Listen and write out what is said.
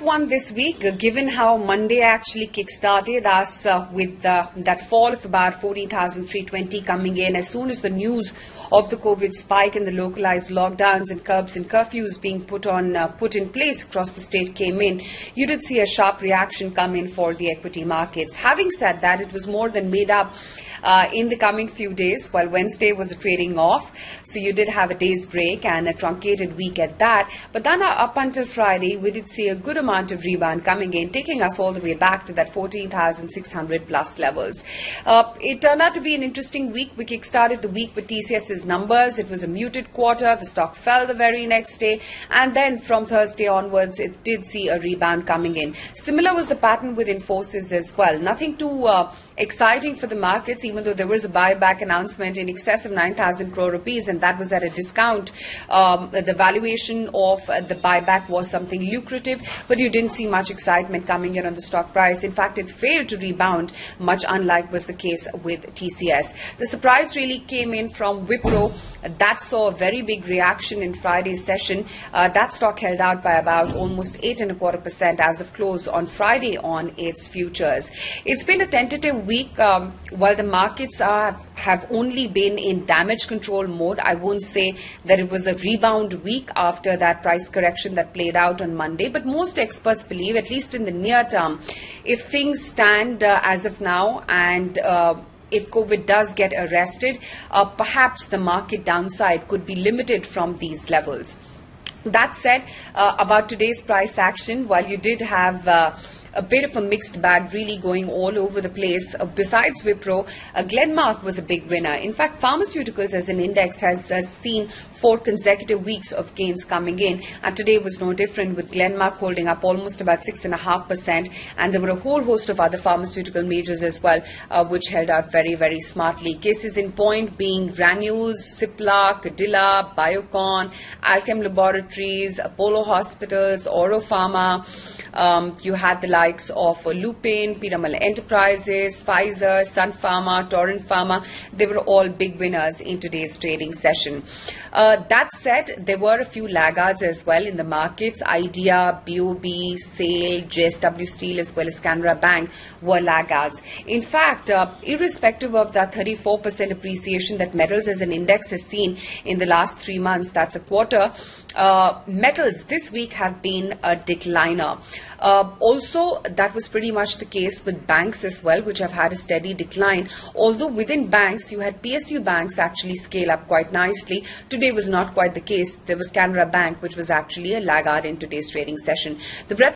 one this week, given how Monday actually kick-started us with that fall of about 14,320 coming in as soon as the news of the COVID spike and the localized lockdowns and curbs and curfews being put in place across the state came in. You did see a sharp reaction come in for the equity markets. Having said that, it was more than made up in the coming few days, while Wednesday was a trading off. So you did have a day's break and a truncated week at that. But then up until Friday, we did see a good amount of rebound coming in, taking us all the way back to that 14,600 plus levels. It turned out to be an interesting week. We kick-started the week with TCS's numbers. It was a muted quarter. The stock fell the very next day. And then from Thursday onwards, it did see a rebound coming in. Similar was the pattern with Infosys as well. Nothing too exciting for the markets, even though there was a buyback announcement in excess of 9,000 crore rupees, and that was at a discount. The valuation of the buyback was something lucrative, but you didn't see much excitement coming in on the stock price. In fact, it failed to rebound, much unlike was the case with TCS. The surprise really came in from Wipro. That saw a very big reaction in Friday's session. That stock held out by about almost 8.25% as of close on Friday on its futures. It's been a tentative week while the markets have only been in damage control mode. I won't say that it was a rebound week after that price correction that played out on Monday, but most experts believe, at least in the near term, if things stand as of now and if COVID does get arrested, perhaps the market downside could be limited from these levels. That said, about today's price action, while you did have a bit of a mixed bag really going all over the place. Besides Wipro, Glenmark was a big winner. In fact, pharmaceuticals as an index has seen 4 consecutive weeks of gains coming in, and today was no different, with Glenmark holding up almost about 6.5%, and there were a whole host of other pharmaceutical majors as well, which held out very, very smartly. Cases in point being Granules, Cipla, Cadila, Biocon, Alchem Laboratories, Apollo Hospitals, Oro Pharma. You had the likes of Lupin, Piramal Enterprises, Pfizer, Sun Pharma, Torrent Pharma. They were all big winners in today's trading session. That said, there were a few laggards as well in the markets. Idea, BOB, SAIL, JSW Steel as well as Canara Bank were laggards. In fact, irrespective of that 34% appreciation that metals as an index has seen in the last 3 months, that's a quarter, metals this week have been a decliner. Also, that was pretty much the case with banks as well, which have had a steady decline. Although within banks, you had PSU banks actually scale up quite nicely. Today was not quite the case. There was Canara Bank, which was actually a laggard in today's trading session. The breadth